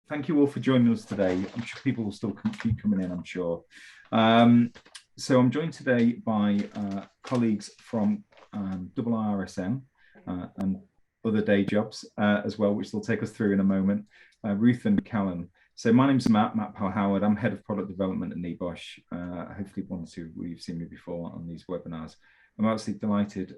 Thank you all for joining us today. I'm sure people will still keep coming in, I'm sure. So I'm joined today by colleagues from IIRSM and other day jobs as well, which they'll take us through in a moment, Ruth and Callum. So my name's Matt Powell-Howard. I'm Head of Product Development at NEBOSH. Hopefully one or two you've seen me before on these webinars. I'm absolutely delighted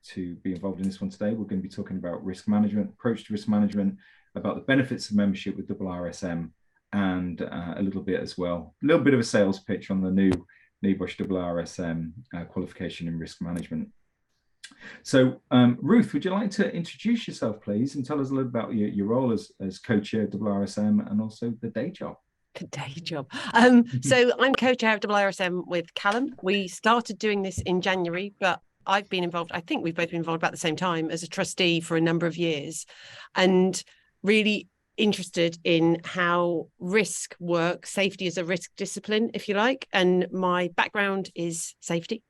to be involved in this one today. We're going to be talking about risk management, approach to risk management, about the benefits of membership with IIRSM, and a little bit as well, a little bit of a sales pitch on the new NEBOSH IIRSM qualification in risk management. So Ruth, would you like to introduce yourself, please, and tell us a little about your role as co-chair of IIRSM and also the day job? The day job. So I'm co-chair of IIRSM with Callum. We started doing this in January, but I've been involved, I think we've both been involved about the same time as a trustee for a number of years, and really interested in how risk works, safety is a risk discipline, if you like. And my background is safety.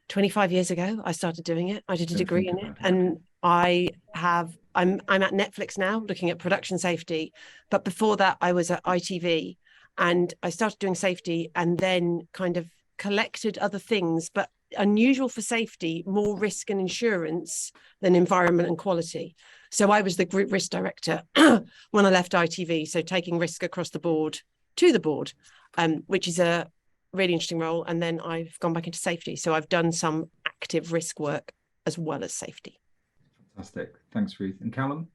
25 years ago, I started doing it. I did a degree in it, and I'm at Netflix now looking at production safety. But before that, I was at ITV, and I started doing safety and then kind of collected other things, but unusual for safety, more risk and insurance than environment and quality. So I was the group risk director when I left ITV. So taking risk across the board to the board, which is a really interesting role. And then I've gone back into safety. So I've done some active risk work as well as safety. Fantastic. Thanks, Ruth. And Callum?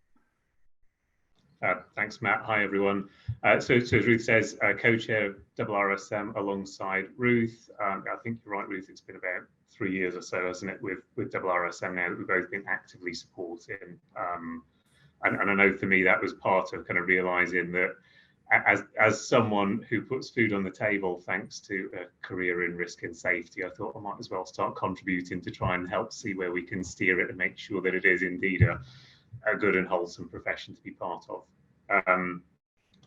Thanks, Matt. Hi, everyone. So as Ruth says, co-chair of IIRSM alongside Ruth. I think you're right, Ruth. It's been about 3 years or so, hasn't it, with IIRSM now that we've both been actively supporting. And I know for me that was part of kind of realising that as someone who puts food on the table thanks to a career in risk and safety, I thought I might as well start contributing to try and help see where we can steer it and make sure that it is indeed a good and wholesome profession to be part of.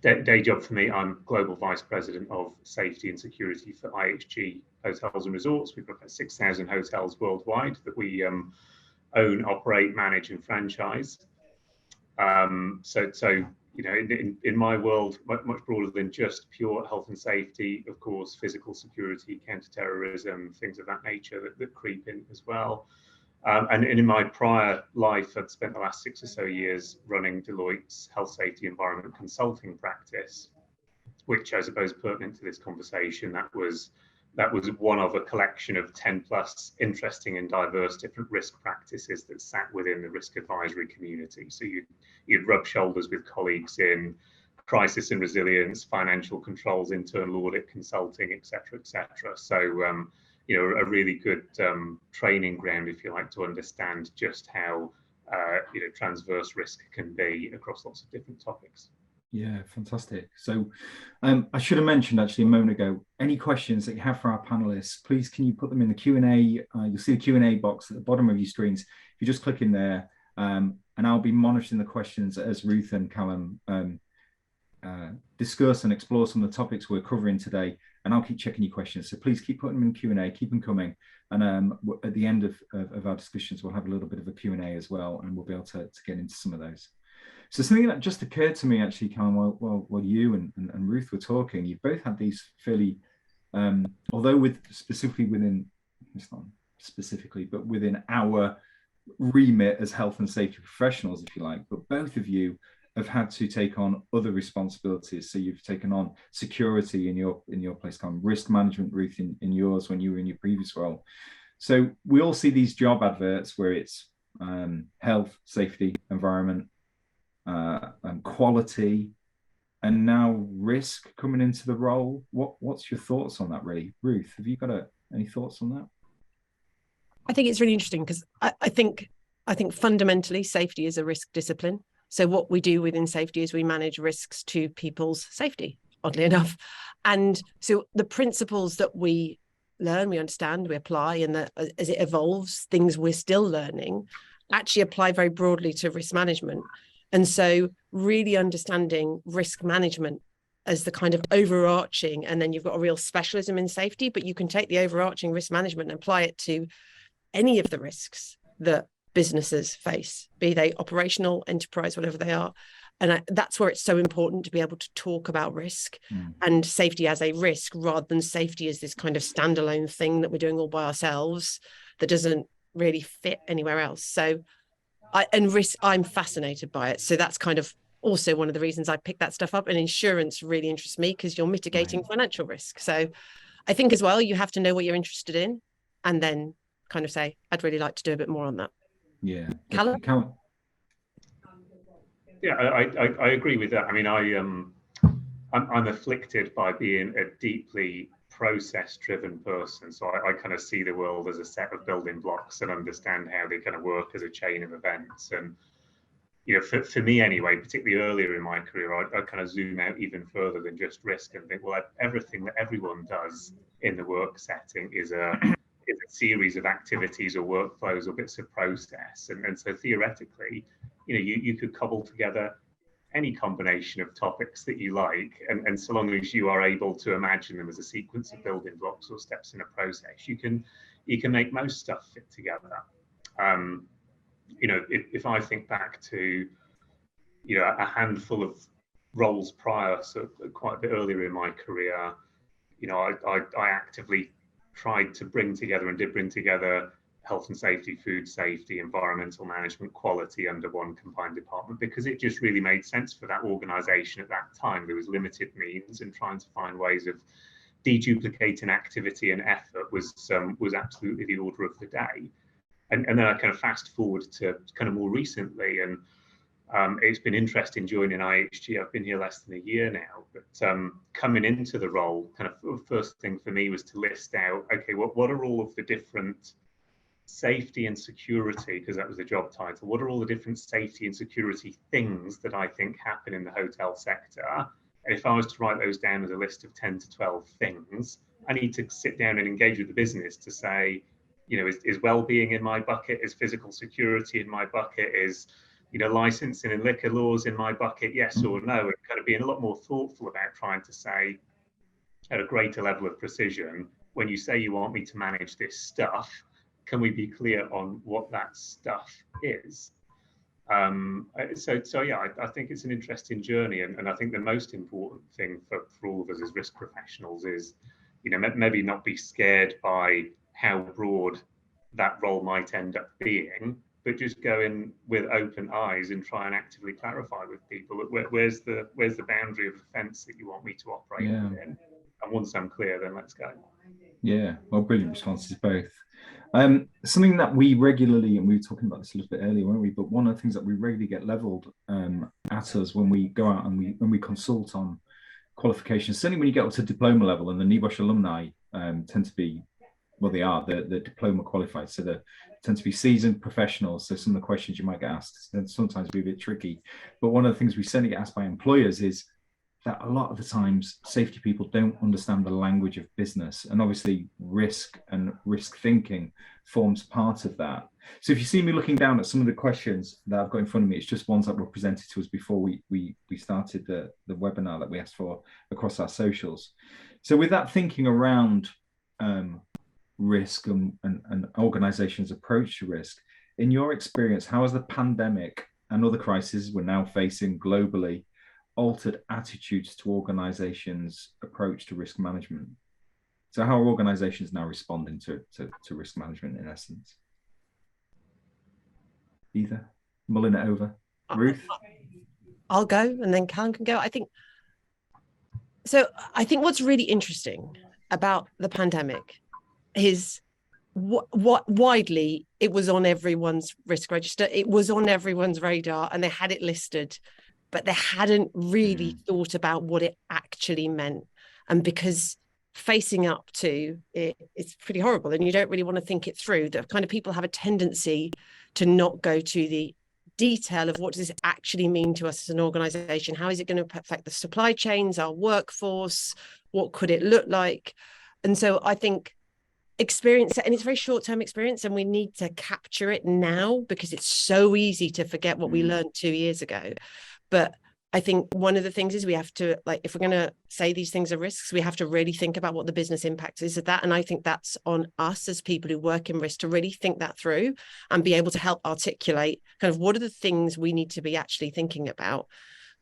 Day job for me, I'm Global Vice President of Safety and Security for IHG Hotels and Resorts. We've got about 6,000 hotels worldwide that we own, operate, manage and franchise. So you know, in my world, much broader than just pure health and safety, of course, physical security, counter-terrorism, things of that nature that creep in as well. And in my prior life, I'd spent the last 6 or so years running Deloitte's health, safety, environment consulting practice, which I suppose pertinent to this conversation, that was one of a collection of 10 plus interesting and diverse different risk practices that sat within the risk advisory community. So you'd rub shoulders with colleagues in crisis and resilience, financial controls, internal audit, consulting, et cetera, et cetera. So, you know, a really good training ground, if you like, to understand just how, you know, transverse risk can be across lots of different topics. Yeah, fantastic. So I should have mentioned actually a moment ago, any questions that you have for our panelists, please can you put them in the Q&A? You'll see the Q&A box at the bottom of your screens. If you just click in there, and I'll be monitoring the questions as Ruth and Callum discuss and explore some of the topics we're covering today, and I'll keep checking your questions. So please keep putting them in Q&A, keep them coming. And at the end of our discussions, we'll have a little bit of a Q&A as well, and we'll be able to get into some of those. So something that just occurred to me actually, Callum, while you and Ruth were talking, you've both had these fairly, although specifically within, it's not specifically, but within our remit as health and safety professionals, if you like, but both of you have had to take on other responsibilities. So you've taken on security in your place, Callum, risk management, Ruth, in yours when you were in your previous role. So we all see these job adverts where it's health, safety, environment, and quality, and now risk coming into the role. What's your thoughts on that, really? Ruth, have you got any thoughts on that? I think it's really interesting because I think fundamentally safety is a risk discipline. So what we do within safety is we manage risks to people's safety, oddly enough. And so the principles that we learn, we understand, we apply, and that as it evolves, things we're still learning actually apply very broadly to risk management. And so really understanding risk management as the kind of overarching, and then you've got a real specialism in safety, but you can take the overarching risk management and apply it to any of the risks that businesses face, be they operational, enterprise, whatever they are. And that's where it's so important to be able to talk about risk and safety as a risk, rather than safety as this kind of standalone thing that we're doing all by ourselves that doesn't really fit anywhere else. So risk, I'm fascinated by it. So that's kind of also one of the reasons I picked that stuff up. And insurance really interests me because you're mitigating financial risk. So I think as well, you have to know what you're interested in and then kind of say, I'd really like to do a bit more on that. Yeah. Callum? Yeah, I agree with that. I mean, I'm afflicted by being a deeply process-driven person. So I kind of see the world as a set of building blocks and understand how they kind of work as a chain of events. And, you know, for me anyway, particularly earlier in my career, I kind of zoom out even further than just risk and think, well, everything that everyone does in the work setting is a series of activities or workflows or bits of process. And so theoretically, you know, you could cobble together any combination of topics that you like, and so long as you are able to imagine them as a sequence of building blocks or steps in a process, you can make most stuff fit together. You know, if I think back to, you know, a handful of roles prior, so quite a bit earlier in my career, you know, I actively tried to bring together health and safety, food safety, environmental management, quality under one combined department, because it just really made sense for that organization at that time. There was limited means, and trying to find ways of deduplicating activity and effort was absolutely the order of the day. And then I kind of fast forward to kind of more recently, and it's been interesting joining IHG. I've been here less than a year now, but coming into the role, kind of first thing for me was to list out, okay, what are all of the different safety and security, because that was the job title, what are all the different safety and security things that I think happen in the hotel sector? And if I was to write those down as a list of 10 to 12 things, I need to sit down and engage with the business to say, you know, is well-being in my bucket? Is physical security in my bucket? Is, you know, licensing and liquor laws in my bucket? Yes or no? And kind of being a lot more thoughtful about trying to say at a greater level of precision, when you say you want me to manage this stuff, can we be clear on what that stuff is? So yeah, I think it's an interesting journey, and I think the most important thing for all of us as risk professionals is, you know, maybe not be scared by how broad that role might end up being, but just go in with open eyes and try and actively clarify with people where's the boundary of the fence that you want me to operate within, and once I'm clear, then let's go. Yeah, well, brilliant responses both. Something that we regularly, and we were talking about this a little bit earlier, weren't we? But one of the things that we regularly get leveled at us when we go out and we consult on qualifications, certainly when you get up to diploma level, and the NEBOSH alumni tend to be, well, they are the diploma qualified, so they tend to be seasoned professionals. So some of the questions you might get asked can sometimes be a bit tricky. But one of the things we certainly get asked by employers is that a lot of the times safety people don't understand the language of business, and obviously risk and risk thinking forms part of that. So if you see me looking down at some of the questions that I've got in front of me, it's just ones that were presented to us before we started the webinar that we asked for across our socials. So with that thinking around risk and organizations' approach to risk, in your experience, how has the pandemic and other crises we're now facing globally altered attitudes to organizations' approach to risk management? So how are organizations now responding to risk management in essence? Either mulling it over. Ruth? I'll go and then Callum can go. I think what's really interesting about the pandemic is what widely it was on everyone's risk register. It was on everyone's radar and they had it listed, but they hadn't really thought about what it actually meant. And because facing up to it, it's pretty horrible and you don't really want to think it through. The kind of people have a tendency to not go to the detail of what does this actually mean to us as an organization? How is it going to affect the supply chains, our workforce? What could it look like? And so I think experience, and it's very short-term experience, and we need to capture it now because it's so easy to forget what we learned 2 years ago. But I think one of the things is we have to, like, if we're going to say these things are risks, we have to really think about what the business impact is of that. And I think that's on us as people who work in risk to really think that through and be able to help articulate kind of what are the things we need to be actually thinking about,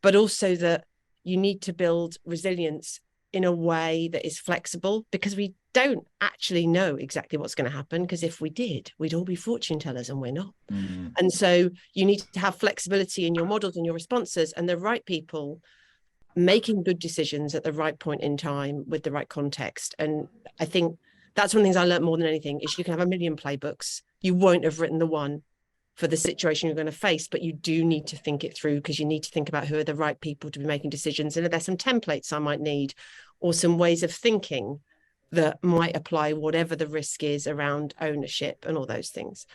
but also that you need to build resilience in a way that is flexible, because we don't actually know exactly what's going to happen, because if we did, we'd all be fortune tellers, and we're not. And so you need to have flexibility in your models and your responses, and the right people making good decisions at the right point in time with the right context. And I think that's one of the things I learned more than anything is you can have a million playbooks. You won't have written the one for the situation you're going to face, but you do need to think it through, because you need to think about who are the right people to be making decisions. And if there's some templates I might need, or some ways of thinking that might apply whatever the risk is around ownership and all those things.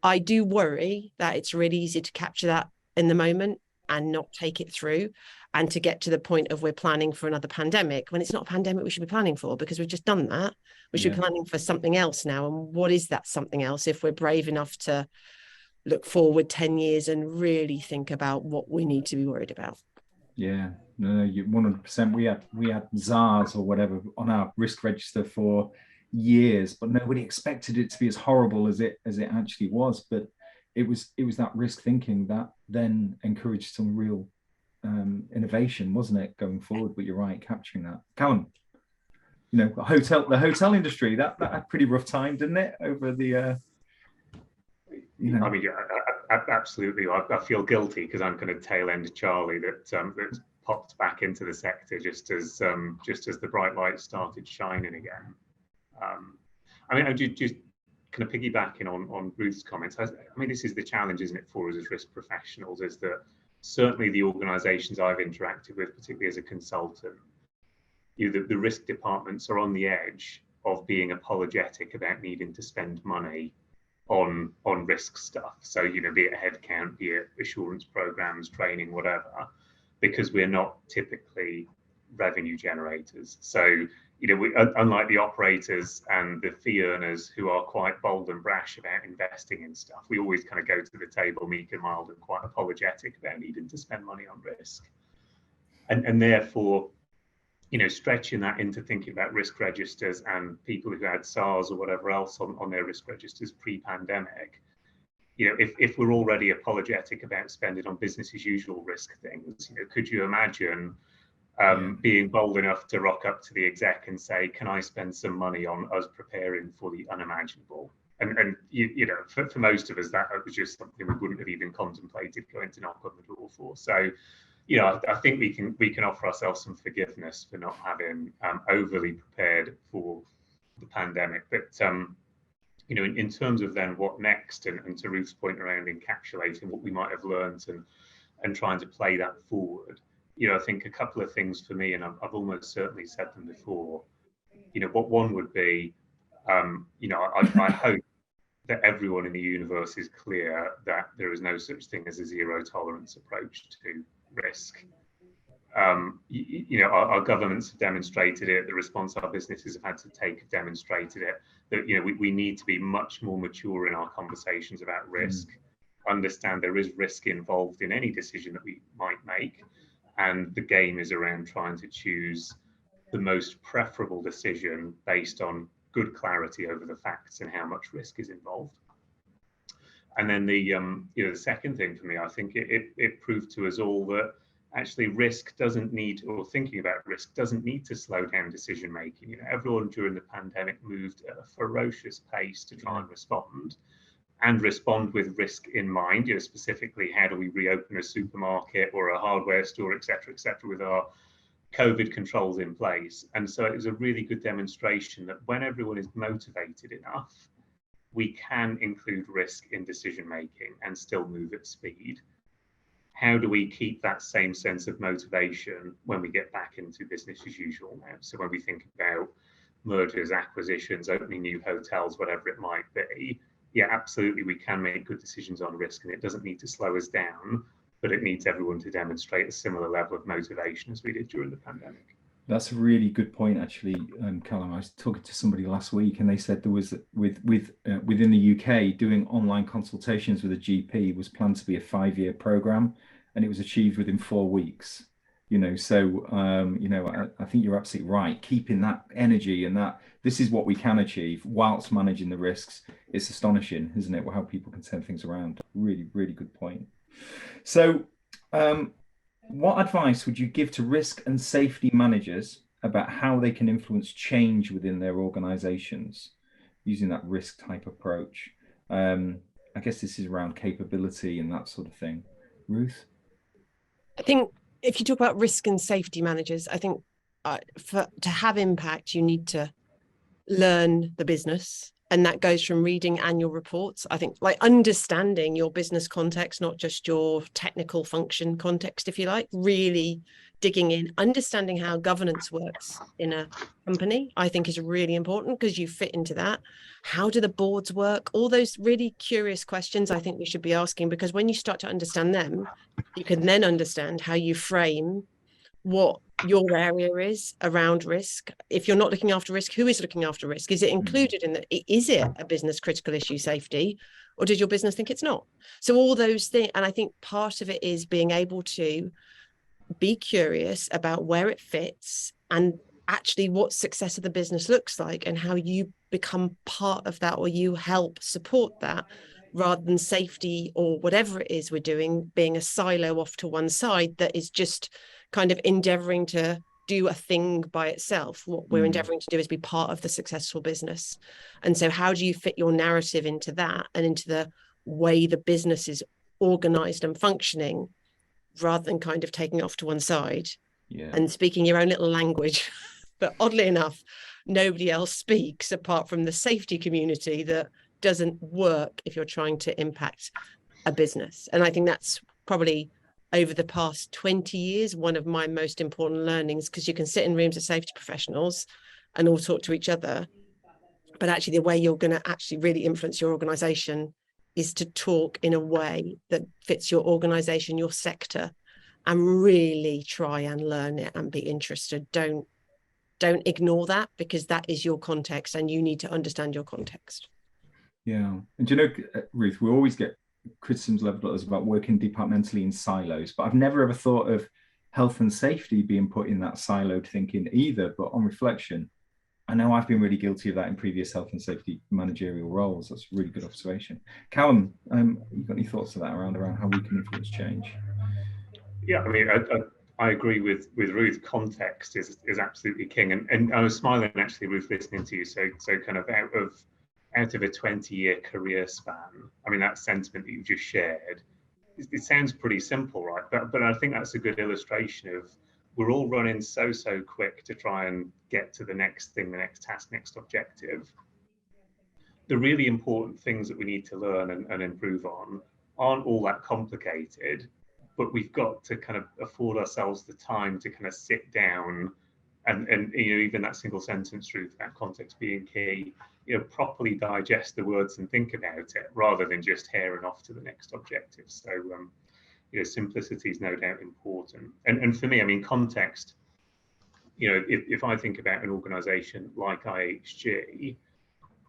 I do worry that it's really easy to capture that in the moment and not take it through, and to get to the point of we're planning for another pandemic when it's not a pandemic we should be planning for, because we've just done that. We should be planning for something else now. And what is that something else if we're brave enough to look forward 10 years and really think about what we need to be worried about? Yeah, no, you 100%. We had ZARS or whatever on our risk register for years, but nobody expected it to be as horrible as it actually was. But it was that risk thinking that then encouraged some real innovation, wasn't it, going forward? But you're right, capturing that. Callum, the hotel industry that had a pretty rough time, didn't it, over the I mean, absolutely. I feel guilty because I'm kind of tail end Charlie that popped back into the sector just as the bright lights started shining again. I mean, I just kind of piggybacking on Ruth's comments. I mean, this is the challenge, isn't it, for us as risk professionals? Is that certainly the organisations I've interacted with, particularly as a consultant, the risk departments are on the edge of being apologetic about needing to spend money on risk stuff. So, be it headcount, be it assurance programs, training, whatever, because we're not typically revenue generators. So, we, unlike the operators and the fee earners who are quite bold and brash about investing in stuff, we always kind of go to the table meek and mild and quite apologetic about needing to spend money on risk. And therefore, stretching that into thinking about risk registers and people who had SARS or whatever else on their risk registers pre-pandemic, if we're already apologetic about spending on business as usual risk things, could you imagine being bold enough to rock up to the exec and say, can I spend some money on us preparing for the unimaginable? And for most of us, that was just something we wouldn't have even contemplated going to knock on the door for. So, I think we can offer ourselves some forgiveness for not having overly prepared for the pandemic. But in terms of then what next, and to Ruth's point around encapsulating what we might have learned and trying to play that forward, I think a couple of things for me, and I've almost certainly said them before. What one would be, I hope that everyone in the universe is clear that there is no such thing as a zero tolerance approach to risk. Our governments have demonstrated it. The response our businesses have had to take have demonstrated it. That we need to be much more mature in our conversations about risk. Understand there is risk involved in any decision that we might make, and the game is around trying to choose the most preferable decision based on good clarity over the facts and how much risk is involved. And then the second thing for me, I think it proved to us all that actually risk doesn't need, or thinking about risk doesn't need to slow down decision making. Everyone during the pandemic moved at a ferocious pace to try and respond with risk in mind. Specifically, how do we reopen a supermarket or a hardware store, et cetera, with our COVID controls in place. And so it was a really good demonstration that when everyone is motivated enough, we can include risk in decision making and still move at speed. How do we keep that same sense of motivation when we get back into business as usual now? So when we think about mergers, acquisitions, opening new hotels, whatever it might be, yeah, absolutely, we can make good decisions on risk, and it doesn't need to slow us down, but it needs everyone to demonstrate a similar level of motivation as we did during the pandemic. That's a really good point, actually, Callum. I was talking to somebody last week, and they said there was within the UK, doing online consultations with a GP was planned to be a 5-year program, and it was achieved within 4 weeks. So I think you're absolutely right. Keeping that energy and that this is what we can achieve whilst managing the risks. It's astonishing, isn't it? How people can turn things around. Really, really good point. So, what advice would you give to risk and safety managers about how they can influence change within their organizations using that risk type approach? I guess this is around capability and that sort of thing. Ruth? I think if you talk about risk and safety managers, I think to have impact, you need to learn the business. And that goes from reading annual reports. I think like understanding your business context, not just your technical function context, if you like, really digging in, understanding how governance works in a company, I think is really important because you fit into that. How do the boards work? All those really curious questions I think we should be asking, because when you start to understand them, you can then understand how you frame what your area is around risk. If you're not looking after risk, who is looking after risk? Is it included in that? Is it a business critical issue, safety, or does your business think it's not? So all those things, and I think part of it is being able to be curious about where it fits and actually what success of the business looks like and how you become part of that or you help support that, rather than safety or whatever it is we're doing being a silo off to one side that is just kind of endeavoring to do a thing by itself. What we're endeavoring to do is be part of the successful business. And so how do you fit your narrative into that and into the way the business is organized and functioning, rather than kind of taking off to one side and speaking your own little language? But oddly enough, nobody else speaks apart from the safety community that doesn't work if you're trying to impact a business. And I think that's probably over the past 20 years, one of my most important learnings, because you can sit in rooms of safety professionals and all talk to each other. But actually the way you're going to actually really influence your organization is to talk in a way that fits your organization, your sector, and really try and learn it and be interested. Don't ignore that, because that is your context and you need to understand your context. Yeah. And do you know, Ruth, we always get criticisms leveled at us about working departmentally in silos, but I've never ever thought of health and safety being put in that siloed thinking either. But on reflection, I know I've been really guilty of that in previous health and safety managerial roles. That's a really good observation. Callum, you got any thoughts to that around how we can influence change? Yeah, I mean, I agree with Ruth. Context is absolutely king, and I was smiling actually, Ruth, listening to you. So kind of out of a 20-year career span, I mean, that sentiment that you just shared, it sounds pretty simple, right? But I think that's a good illustration of we're all running so quick to try and get to the next thing, the next task, next objective. The really important things that we need to learn and improve on aren't all that complicated, but we've got to kind of afford ourselves the time to kind of sit down and even that single sentence, Truth, that context being key, properly digest the words and think about it, rather than just herring off to the next objective. So simplicity is no doubt important. And for me, I mean, context, if I think about an organization like IHG,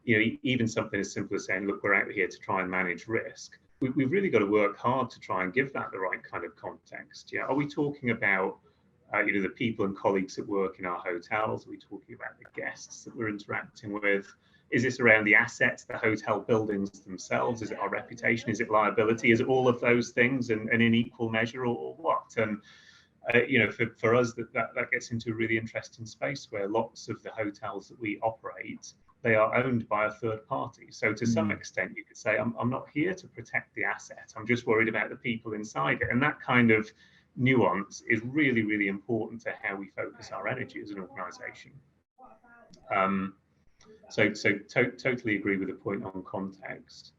even something as simple as saying, look, we're out here to try and manage risk. We've really got to work hard to try and give that the right kind of context. Are we talking about the people and colleagues that work in our hotels? Are we talking about the guests that we're interacting with? Is this around the assets, the hotel buildings themselves? Is it our reputation? Is it liability? Is it all of those things and in equal measure, or what? And for us, that gets into a really interesting space where lots of the hotels that we operate, they are owned by a third party. So to some extent, you could say, I'm not here to protect the asset. I'm just worried about the people inside it. And that kind of nuance is really, really important to how we focus our energy as an organization. Totally agree with the point on context.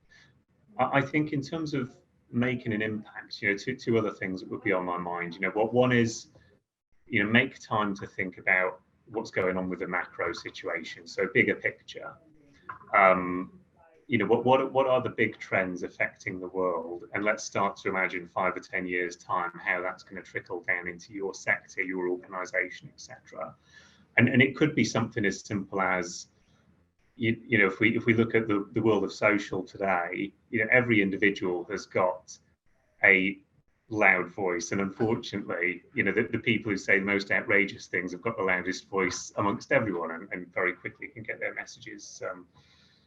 I think in terms of making an impact, two other things that would be on my mind. One is, make time to think about what's going on with the macro situation. So bigger picture. What are the big trends affecting the world? And let's start to imagine 5 or 10 years time, how that's going to trickle down into your sector, your organization, etc. And it could be something as simple as, if we look at the world of social today, every individual has got a loud voice, and unfortunately, you know, the people who say the most outrageous things have got the loudest voice amongst everyone, and very quickly can get their messages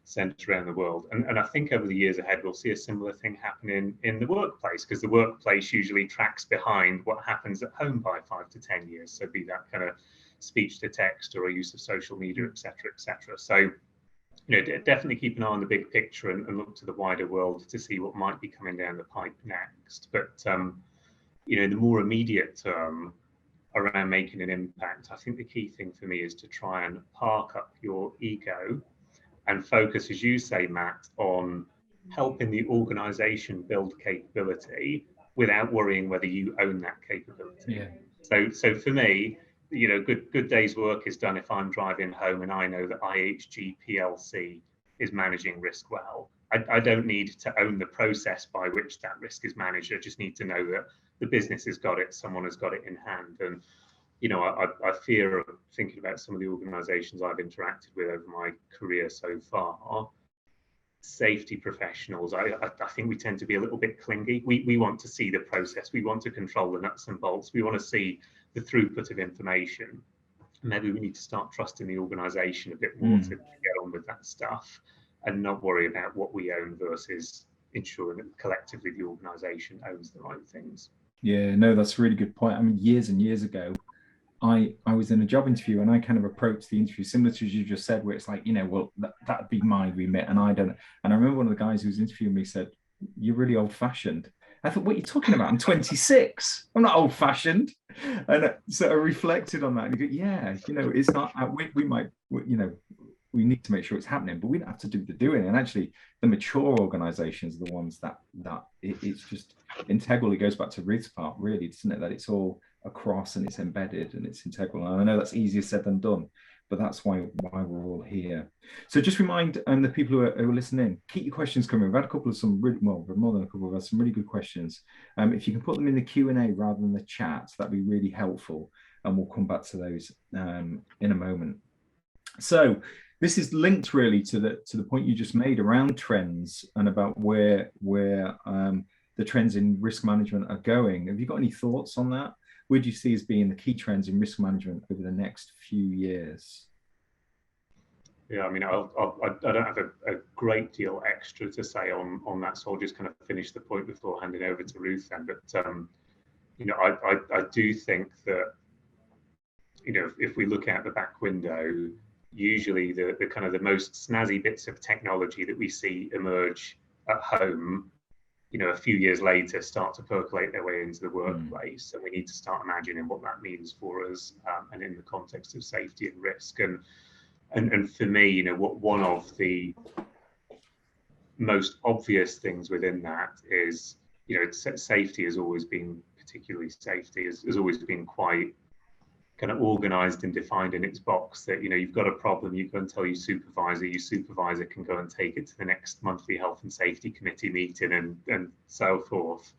sent around the world. And I think over the years ahead, we'll see a similar thing happening in the workplace, because the workplace usually tracks behind what happens at home by 5 to 10 years. So be that kind of speech to text or a use of social media, etc., etc. So, you know, definitely keep an eye on the big picture and look to the wider world to see what might be coming down the pipe next. But, you know, in the more immediate term around making an impact, I think the key thing for me is to try and park up your ego and focus, as you say, Matt, on helping the organization build capability without worrying whether you own that capability. Yeah. So for me, you know, good day's work is done if I'm driving home and I know that IHG PLC is managing risk well. I don't need to own the process by which that risk is managed. I just need to know that the business has got it, someone has got it in hand. And, you know, I fear of thinking about some of the organizations I've interacted with over my career so far. Safety professionals, I think we tend to be a little bit clingy. We want to see the process. We want to control the nuts and bolts. We want to see the throughput of information. Maybe we need to start trusting the organization a bit more to get on with that stuff and not worry about what we own versus ensuring that collectively the organization owns the right things. Yeah, no, that's a really good point. I mean, years and years ago, I was in a job interview and I kind of approached the interview similar to as you just said, where it's like, you know, well, that'd be my remit and I don't. And I remember one of the guys who was interviewing me said, "You're really old fashioned." I thought, what are you talking about? I'm 26. I'm not old fashioned. And so I reflected on that and you go, yeah, you know, it's not, we might, you know, we need to make sure it's happening, but we don't have to do the doing. And actually the mature organizations are the ones that it's just integral. It goes back to Ruth's part, really, doesn't it? That it's all across and it's embedded and it's integral. And I know that's easier said than done, but that's why we're all here. So just remind the people who are listening, keep your questions coming. We've had a couple of some really, well, more than a couple of us, some really good questions. If you can put them in the Q&A rather than the chat, that'd be really helpful. And we'll come back to those in a moment. So this is linked really to the point you just made around trends and about where the trends in risk management are going. Have you got any thoughts on that? Where do you see as being the key trends in risk management over the next few years? Yeah, I mean, I don't have a great deal extra to say on that, so I'll just kind of finish the point before handing over to Ruth then. But you know, I do think that, you know, if we look out the back window, usually the kind of the most snazzy bits of technology that we see emerge at home, you know, a few years later start to percolate their way into the workplace, and we need to start imagining what that means for us, and in the context of safety and risk. And for me, you know, what one of the most obvious things within that is, you know, safety has always been, particularly safety has always been quite kind of organized and defined in its box, that, you know, you've got a problem, you go and tell your supervisor can go and take it to the next monthly health and safety committee meeting and so forth.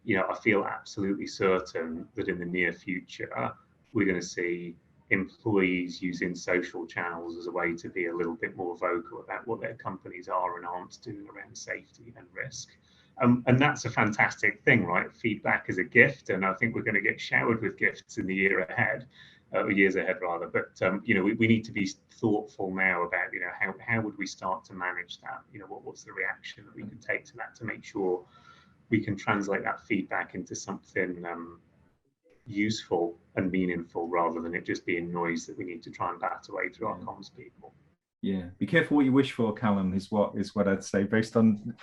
You know, I feel absolutely certain that in the near future, we're going to see employees using social channels as a way to be a little bit more vocal about what their companies are and aren't doing around safety and risk. And that's a fantastic thing, right? Feedback is a gift, and I think we're going to get showered with gifts in the year ahead, or years ahead rather. But you know, we need to be thoughtful now about, you know, how would we start to manage that? You know, what's the reaction that we can take to that to make sure we can translate that feedback into something useful and meaningful, rather than it just being noise that we need to try and bat away through our comms people. Yeah, be careful what you wish for, Callum, is what I'd say, based on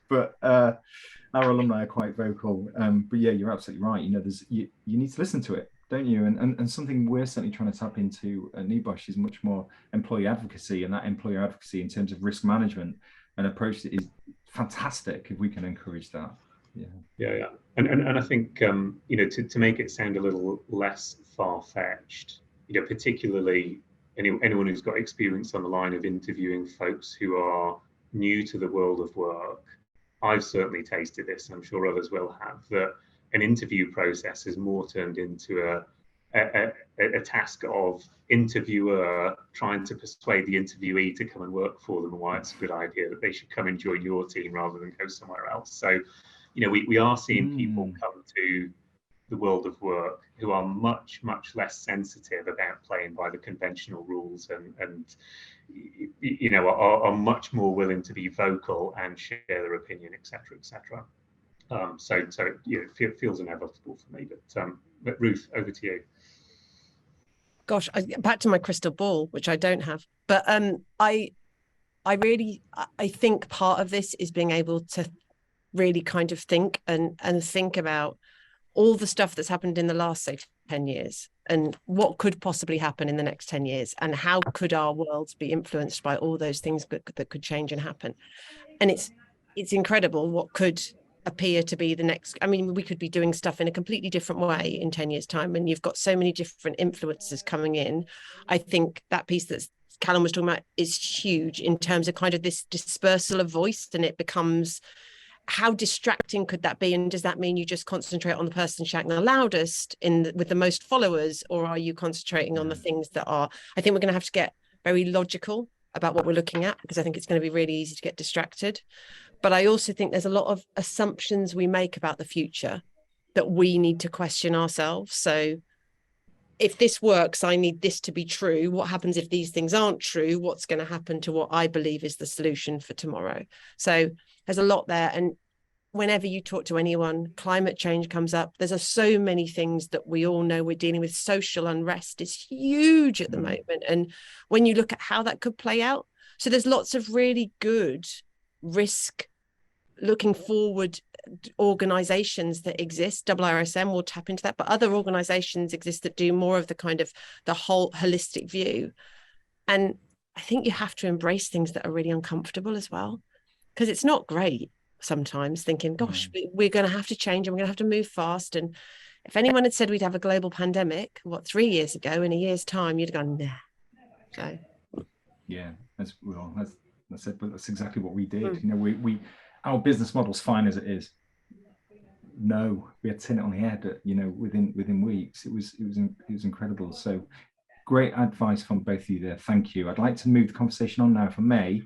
but our alumni are quite vocal. But yeah, you're absolutely right. You know, you need to listen to it, don't you? And something we're certainly trying to tap into at NEBOSH is much more employee advocacy, and that employee advocacy in terms of risk management and approach that is fantastic if we can encourage that. Yeah. And I think you know, to make it sound a little less far-fetched, you know, particularly anyone who's got experience on the line of interviewing folks who are new to the world of work, I've certainly tasted this, and I'm sure others will have, that an interview process is more turned into a task of interviewer trying to persuade the interviewee to come and work for them, and why it's a good idea that they should come and join your team rather than go somewhere else. So we are seeing people come to the world of work who are much less sensitive about playing by the conventional rules and are much more willing to be vocal and share their opinion, etc. So it feels inevitable for me. But Ruth, over to you. Gosh, back to my crystal ball, which I don't have, but I think part of this is being able to really kind of think and think about all the stuff that's happened in the last, say, 10 years and what could possibly happen in the next 10 years and how could our worlds be influenced by all those things that could change and happen. And it's incredible what could appear to be the next. I mean, we could be doing stuff in a completely different way in 10 years' time, and you've got so many different influences coming in. I think that piece that Callum was talking about is huge in terms of kind of this dispersal of voice, and it becomes, how distracting could that be? And does that mean you just concentrate on the person shouting the loudest with the most followers, or are you concentrating on the things that are? I think we're going to have to get very logical about what we're looking at, because I think it's going to be really easy to get distracted. But I also think there's a lot of assumptions we make about the future that we need to question ourselves. So if this works, I need this to be true. What happens if these things aren't true? What's going to happen to what I believe is the solution for tomorrow? So there's a lot there. And whenever you talk to anyone, climate change comes up. There's so many things that we all know we're dealing with. Social unrest is huge at the moment. And when you look at how that could play out, so there's lots of really good risk looking forward organizations that exist. IIRSM will tap into that, but other organizations exist that do more of the kind of the whole holistic view. And I think you have to embrace things that are really uncomfortable as well, because it's not great sometimes thinking, gosh, we're going to have to change and we're going to have to move fast. And if anyone had said we'd have a global pandemic, 3 years ago, in a year's time, you'd have gone, nah. So yeah, that's exactly what we did. We our business model's fine as it is. No, we had to turn it on the head. Within weeks. It was incredible. So great advice from both of you there. Thank you. I'd like to move the conversation on now, if I may,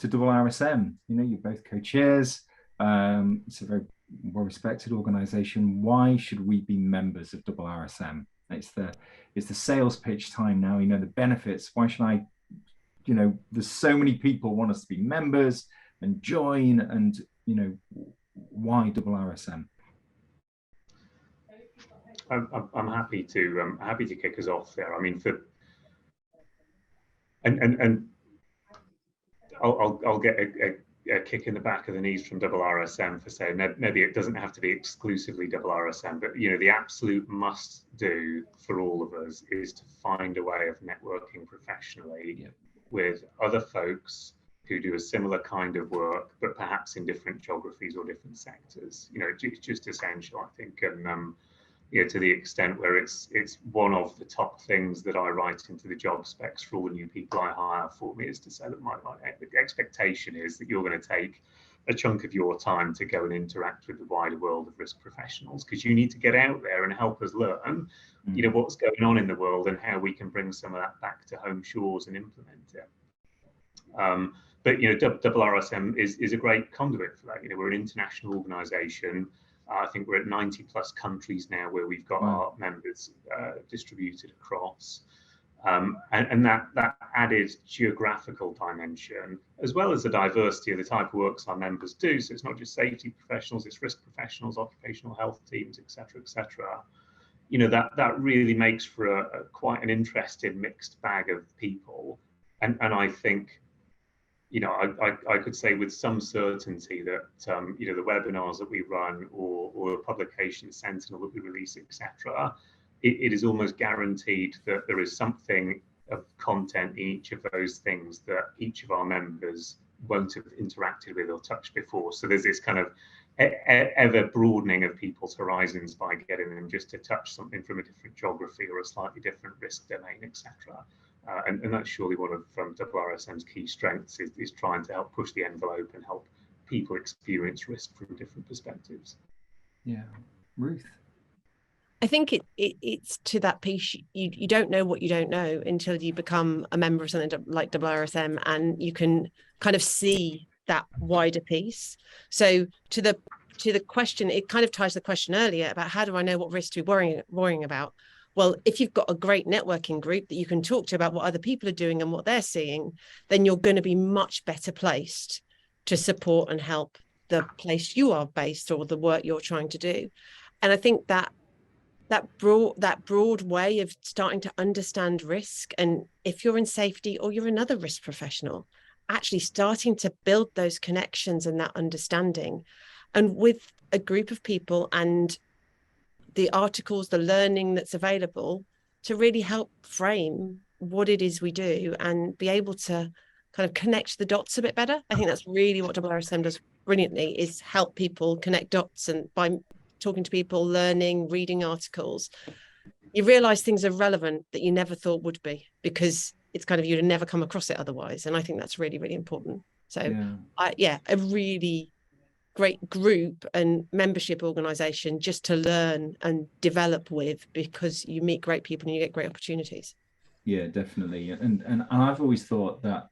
to IIRSM. You're both co-chairs. It's a very well-respected organisation. Why should we be members of IIRSM? It's the sales pitch time now. The benefits. Why should I? There's so many people want us to be members and join, and why IIRSM? I'm happy to kick us off there. I mean, I'll get a kick in the back of the knees from IIRSM for saying that maybe it doesn't have to be exclusively IIRSM, but the absolute must do for all of us is to find a way of networking professionally with other folks who do a similar kind of work, but perhaps in different geographies or different sectors. It's just essential, I think, and to the extent where it's one of the top things that I write into the job specs for all the new people I hire for me, is to say that my expectation is that you're going to take a chunk of your time to go and interact with the wider world of risk professionals, because you need to get out there and help us learn, what's going on in the world and how we can bring some of that back to home shores and implement it. But IIRSM is a great conduit for that. We're an international organisation. I think we're at 90 plus countries now where we've got our members distributed across. And that added geographical dimension, as well as the diversity of the type of works our members do. So it's not just safety professionals, it's risk professionals, occupational health teams, etc., etc. That really makes for quite an interesting mixed bag of people. And I think, I could say with some certainty that, the webinars that we run or the publication Sentinel that we release, etc., it is almost guaranteed that there is something of content in each of those things that each of our members won't have interacted with or touched before. So there's this kind of ever broadening of people's horizons by getting them just to touch something from a different geography or a slightly different risk domain, etc. And that's surely one of IIRSM's key strengths is trying to help push the envelope and help people experience risk from different perspectives. Yeah, Ruth. I think it's to that piece. You don't know what you don't know until you become a member of something like IIRSM, and you can kind of see that wider piece. So to the to the question, it kind of ties to the question earlier about how do I know what risk to be worrying about? Well, if you've got a great networking group that you can talk to about what other people are doing and what they're seeing, then you're going to be much better placed to support and help the place you are based or the work you're trying to do. And I think that broad way of starting to understand risk, and if you're in safety or you're another risk professional, actually starting to build those connections and that understanding, and with a group of people and the articles, the learning that's available to really help frame what it is we do and be able to kind of connect the dots a bit better. I think that's really what IIRSM does brilliantly, is help people connect dots. And by talking to people, learning, reading articles, you realize things are relevant that you never thought would be, because it's kind of, you'd never come across it otherwise. And I think that's really, really important. So a really great group and membership organization just to learn and develop with, because you meet great people and you get great opportunities. Yeah, definitely. And I've always thought that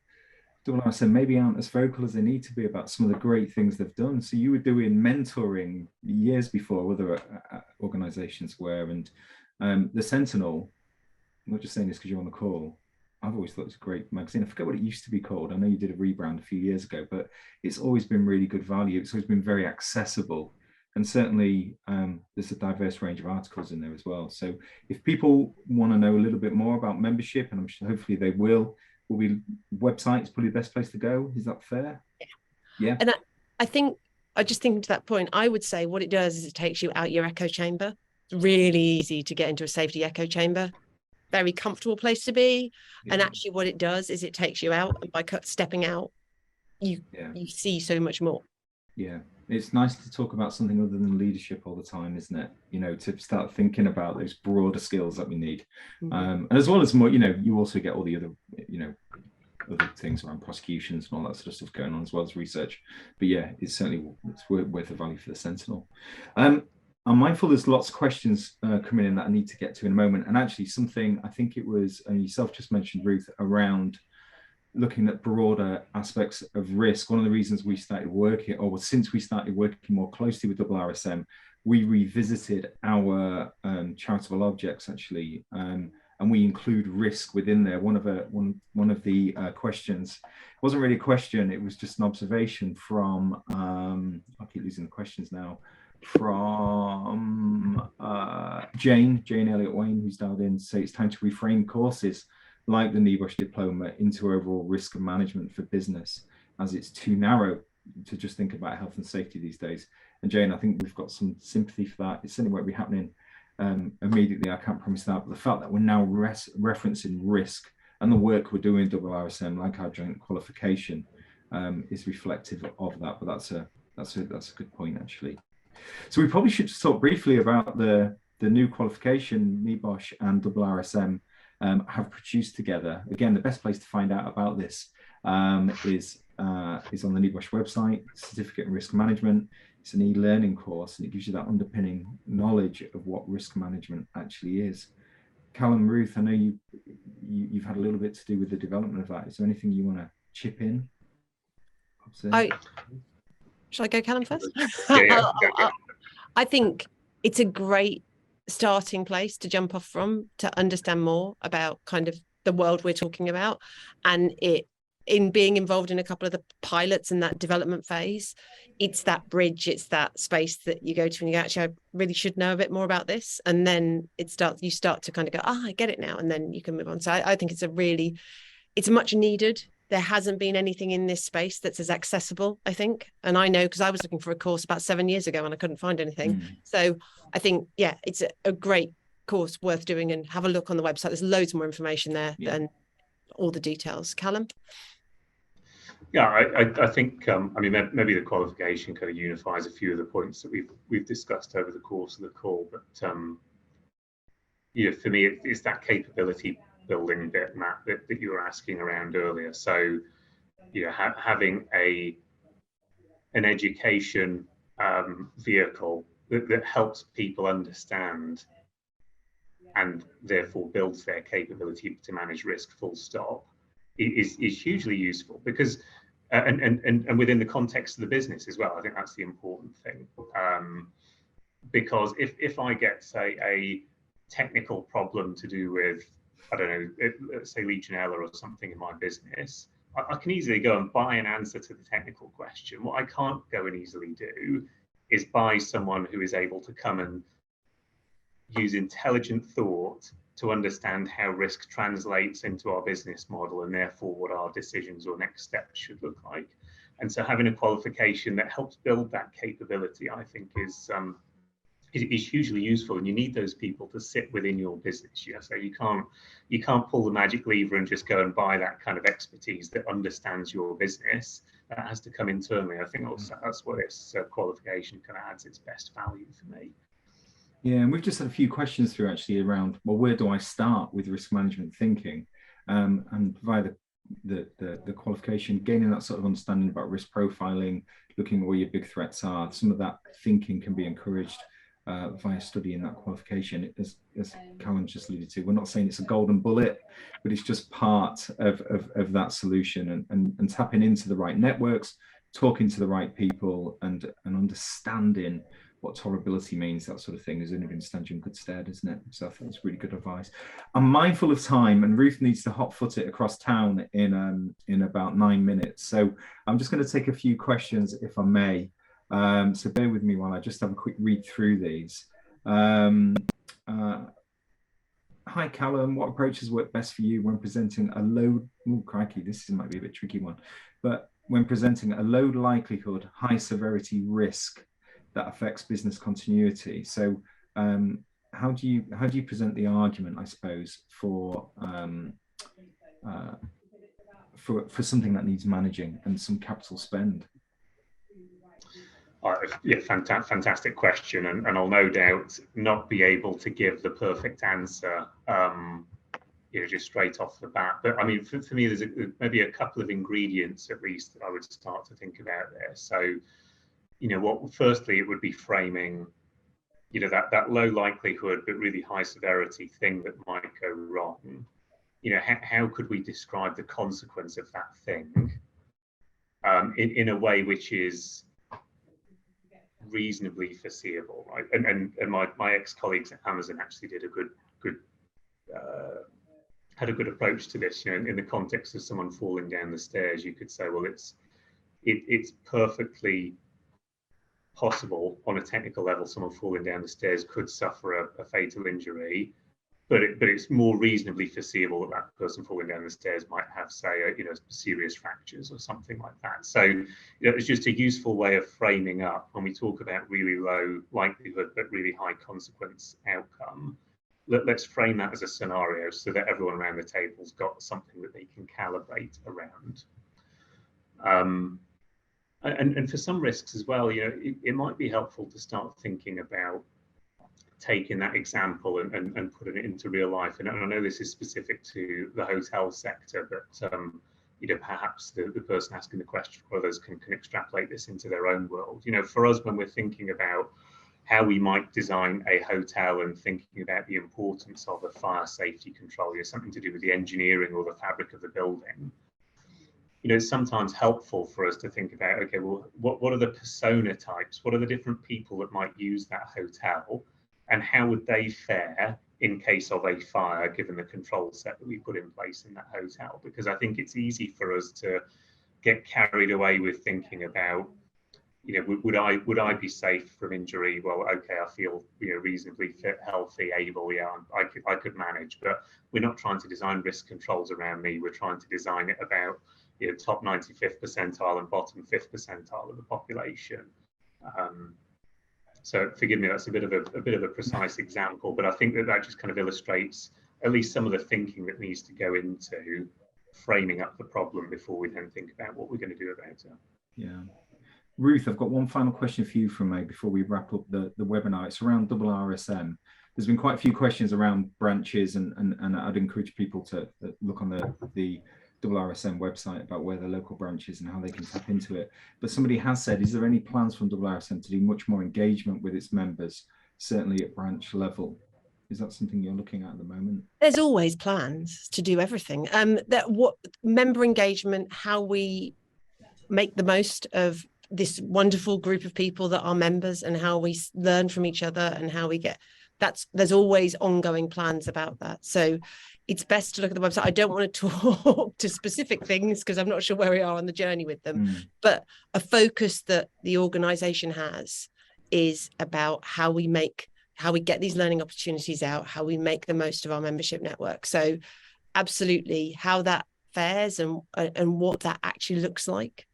IIRSM maybe aren't as vocal as they need to be about some of the great things they've done. So you were doing mentoring years before other organizations were, and the Sentinel, I'm not just saying this because you're on the call, I've always thought it was a great magazine. I forget what it used to be called. I know you did a rebrand a few years ago, but it's always been really good value. It's always been very accessible. And certainly there's a diverse range of articles in there as well. So if people want to know a little bit more about membership, and I'm sure hopefully they will be websites probably the best place to go. Is that fair? Yeah. And I think, I just think to that point, I would say what it does is it takes you out your echo chamber. It's really easy to get into a safety echo chamber. Very comfortable place to be. Yeah. And actually what it does is it takes you out, and by stepping out, you see so much more. Yeah, it's nice to talk about something other than leadership all the time, isn't it? You know, to start thinking about those broader skills that we need. And as well as more, you know, you also get all the other, you know, other things around prosecutions and all that sort of stuff going on, as well as research. But yeah, it's certainly worth a value for the Sentinel. I'm mindful there's lots of questions coming in that I need to get to in a moment. And actually something, I think it was yourself just mentioned, Ruth, around looking at broader aspects of risk. One of the reasons we started working, or since we started working more closely with IIRSM, we revisited our charitable objects actually, and we include risk within there. One of the questions, it wasn't really a question, it was just an observation from, I keep losing the questions now, from Jane Elliott Wayne, who's dialed in to say it's time to reframe courses like the NEBOSH diploma into overall risk management for business, as it's too narrow to just think about health and safety these days. And Jane, I think we've got some sympathy for that. It certainly won't be happening immediately, I can't promise that, but the fact that we're now referencing risk and the work we're doing in IIRSM, like our joint qualification, is reflective of that. But that's a good point actually. So we probably should just talk briefly about the new qualification NEBOSH and IIRSM have produced together. Again, the best place to find out about this is on the NEBOSH website, Certificate in Risk Management. It's an e-learning course, and it gives you that underpinning knowledge of what risk management actually is. Callum, Ruth, I know you've had a little bit to do with the development of that. Is there anything you want to chip in? Shall I go, Callum, first? Yeah. I think it's a great starting place to jump off from, to understand more about kind of the world we're talking about, and in being involved in a couple of the pilots in that development phase, it's that bridge, it's that space that you go to and you go, actually, I really should know a bit more about this. And then you start to kind of go, I get it now. And then you can move on. So I think it's much needed. There hasn't been anything in this space that's as accessible, I think. And I know, because I was looking for a course about 7 years ago and I couldn't find anything. So I think, it's a great course worth doing, and have a look on the website. There's loads more information there than all the details. Callum? Yeah, I think, maybe the qualification kind of unifies a few of the points that we've discussed over the course of the call. But, for me, it's that capability building bit, Matt, that you were asking around earlier. So, having an education vehicle that helps people understand and therefore builds their capability to manage risk, full stop, is hugely useful. Because and within the context of the business as well. I think that's the important thing, because if I get, say, a technical problem to do with, I don't know, let's say Legionella or something in my business, I can easily go and buy an answer to the technical question. What I can't go and easily do is buy someone who is able to come and use intelligent thought to understand how risk translates into our business model, and therefore what our decisions or next steps should look like. And so having a qualification that helps build that capability, I think, is hugely useful. And you need those people to sit within your business. So you can't pull the magic lever and just go and buy that kind of expertise that understands your business. That has to come internally. I think that's what this qualification kind of adds its best value for me. Yeah, and we've just had a few questions through actually around, well, where do I start with risk management thinking? And via the qualification, gaining that sort of understanding about risk profiling, looking at where your big threats are. Some of that thinking can be encouraged via studying that qualification. As Callum just alluded to, we're not saying it's a golden bullet, but it's just part of that solution, and tapping into the right networks, talking to the right people, and understanding what tolerability means, that sort of thing, is only going to stand you in good stead, isn't it? So I think that's really good advice. I'm mindful of time, and Ruth needs to hot foot it across town in about 9 minutes. So I'm just going to take a few questions, if I may. So bear with me while I just have a quick read through these. Hi, Callum. What approaches work best for you when presenting a low? Oh, crikey, this might be a bit tricky one. But when presenting a low likelihood, high severity risk that affects business continuity. So how do you present the argument, I suppose, for something that needs managing and some capital spend? Yeah, fantastic question, and I'll no doubt not be able to give the perfect answer, just straight off the bat. But I mean, for me, there's maybe a couple of ingredients at least that I would start to think about there. So, firstly, it would be framing, that low likelihood but really high severity thing that might go wrong. How could we describe the consequence of that thing in a way which is reasonably foreseeable, right? And my ex-colleagues at Amazon actually did had a good approach to this. In the context of someone falling down the stairs, you could say, well, it's perfectly possible on a technical level someone falling down the stairs could suffer a fatal injury, but it's more reasonably foreseeable that person falling down the stairs might have, say, serious fractures or something like that. So it's just a useful way of framing up when we talk about really low likelihood but really high consequence outcome. Let's frame that as a scenario so that everyone around the table's got something that they can calibrate around. And for some risks as well, it might be helpful to start thinking about taking that example and putting it into real life. And I know this is specific to the hotel sector, but perhaps the person asking the question, or others can extrapolate this into their own world. For us, when we're thinking about how we might design a hotel and thinking about the importance of a fire safety control, something to do with the engineering or the fabric of the building. It's sometimes helpful for us to think about, okay, well, what are the persona types? What are the different people that might use that hotel? And how would they fare in case of a fire, given the control set that we put in place in that hotel? Because I think it's easy for us to get carried away with thinking about, would I be safe from injury? Well, okay, I feel reasonably fit, healthy, able. Yeah, I could manage. But we're not trying to design risk controls around me. We're trying to design it about top 95th percentile and bottom 5th percentile of the population. So forgive me, that's a bit of a precise example, but I think that just kind of illustrates at least some of the thinking that needs to go into framing up the problem before we then think about what we're going to do about it. Yeah. Ruth, I've got one final question for you from me before we wrap up the webinar. It's around IIRSM. There's been quite a few questions around branches, and I'd encourage people to look on the IIRSM website about where the local branch is and how they can tap into it. But somebody has said, is there any plans from IIRSM to do much more engagement with its members, certainly at branch level? Is that something you're looking at the moment? There's always plans to do everything. What member engagement, how we make the most of this wonderful group of people that are members, and how we learn from each other, and how we get there's always ongoing plans about that. So it's best to look at the website. I don't want to talk to specific things because I'm not sure where we are on the journey with them, but a focus that the organization has is about how we get these learning opportunities out, how we make the most of our membership network. So absolutely, how that fares and what that actually looks like,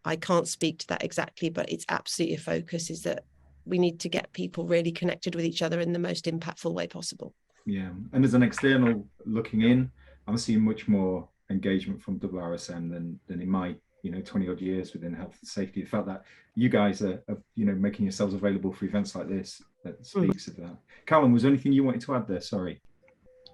I can't speak to that exactly, but it's absolutely a focus, is that we need to get people really connected with each other in the most impactful way possible. Yeah, and as an external looking in, I'm seeing much more engagement from IIRSM than in my 20 odd years within health and safety. The fact that you guys are making yourselves available for events like this, that speaks of that. Callum, was there anything you wanted to add there? Sorry.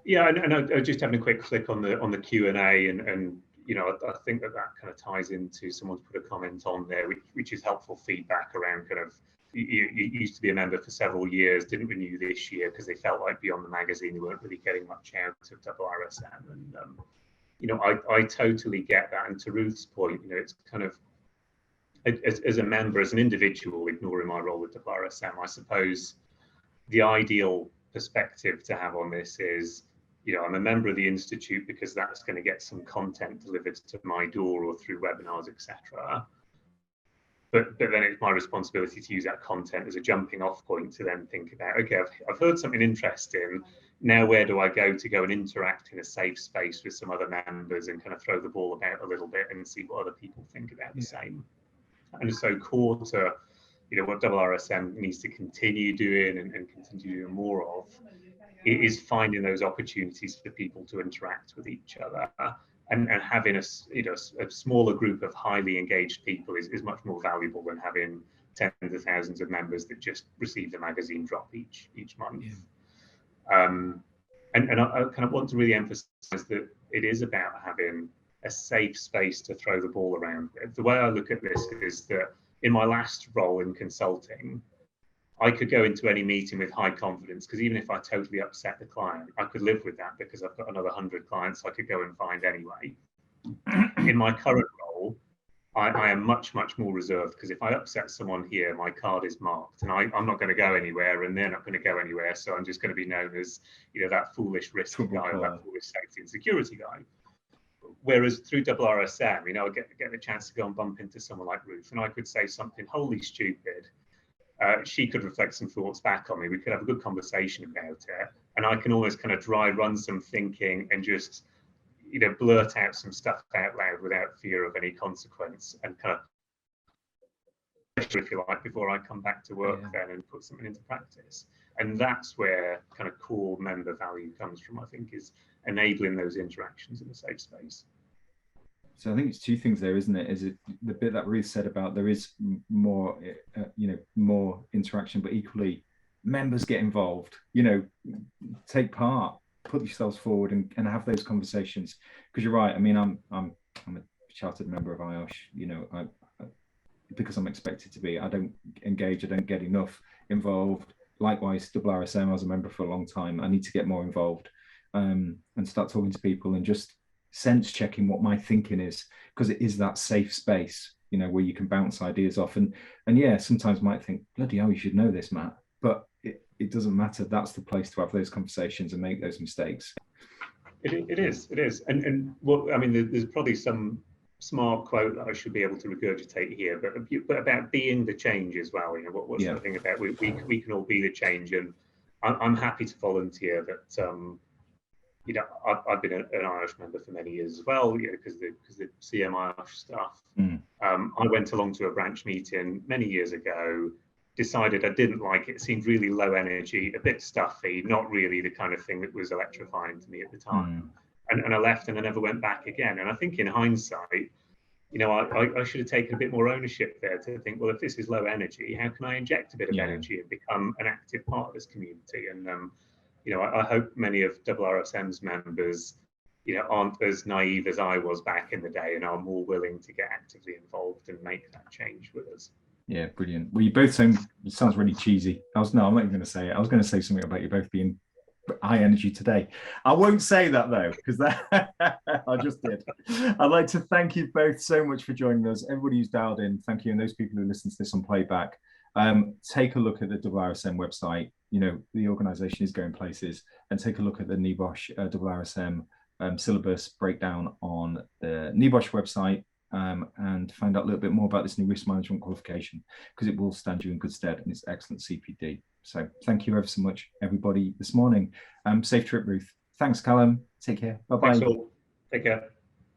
Yeah, and I just having a quick click on the Q&A, and I think that kind of ties into, someone's put a comment on there, which is helpful feedback around kind of, you used to be a member for several years, didn't renew this year because they felt like beyond the magazine they weren't really getting much out of IIRSM, and I totally get that. And to Ruth's point, it's kind of, as a member, as an individual, ignoring my role with IIRSM, I suppose the ideal perspective to have on this is, I'm a member of the Institute because that's going to get some content delivered to my door or through webinars, etc. But then it's my responsibility to use that content as a jumping off point to then think about, okay, I've heard something interesting. Now, where do I go and interact in a safe space with some other members and kind of throw the ball about a little bit and see what other people think about the same? And so core to, what IIRSM needs to continue doing and continue doing more of, it is finding those opportunities for people to interact with each other, and having a smaller group of highly engaged people is much more valuable than having tens of thousands of members that just receive the magazine drop each month. Yeah. And I kind of want to really emphasize that it is about having a safe space to throw the ball around with. The way I look at this is that in my last role in consulting, I could go into any meeting with high confidence, because even if I totally upset the client, I could live with that because I've got another 100 clients I could go and find anyway. In my current role, I am much, much more reserved, because if I upset someone here, my card is marked and I'm not going to go anywhere and they're not going to go anywhere. So I'm just going to be known as, that foolish risk guy or that foolish safety and security guy. Whereas through IIRSM, I get the chance to go and bump into someone like Ruth, and I could say something wholly stupid. She could reflect some thoughts back on me. We could have a good conversation about it, and I can almost kind of dry run some thinking and just, blurt out some stuff out loud without fear of any consequence, and kind of, if you like, before I come back to work then and put something into practice. And that's where kind of core member value comes from, I think, is enabling those interactions in a safe space. So I think it's two things there, isn't it? Is it the bit that Ruth said about there is more, more interaction, but equally members get involved, take part, put yourselves forward and have those conversations. Because you're right. I mean, I'm a chartered member of IOSH, because I'm expected to be. I don't engage. I don't get enough involved. Likewise, IIRSM, I was a member for a long time. I need to get more involved and start talking to people and just sense checking what my thinking is, because it is that safe space, where you can bounce ideas off. And yeah, sometimes might think, bloody hell, you should know this, Matt. But it doesn't matter. That's the place to have those conversations and make those mistakes. It is. And what, I mean, there's probably some smart quote that I should be able to regurgitate here, but about being the change as well. What's the thing about we can all be the change, and I'm happy to volunteer that. I've been an Irish member for many years as well, because the CM Irish stuff. I went along to a branch meeting many years ago, decided I didn't like it. It seemed really low energy, a bit stuffy, not really the kind of thing that was electrifying to me at the time. And I left and I never went back again. And I think in hindsight, I should have taken a bit more ownership there to think, well, if this is low energy, how can I inject a bit of energy and become an active part of this community? And I hope many of IIRSM's members, aren't as naive as I was back in the day and are more willing to get actively involved and make that change with us. Yeah, brilliant. Well, you both sound, it sounds really cheesy. I'm not even going to say it. I was going to say something about you both being high energy today. I won't say that though, because that I just did. I'd like to thank you both so much for joining us. Everybody who's dialed in, thank you. And those people who listen to this on playback, take a look at the IIRSM website. You know, the organisation is going places, and take a look at the NEBOSH IIRSM syllabus breakdown on the NEBOSH website, and find out a little bit more about this new risk management qualification, because it will stand you in good stead, and it's excellent CPD. So thank you ever so much, everybody, this morning. Safe trip, Ruth. Thanks, Callum. Take care. Bye-bye. Thanks all. Take care.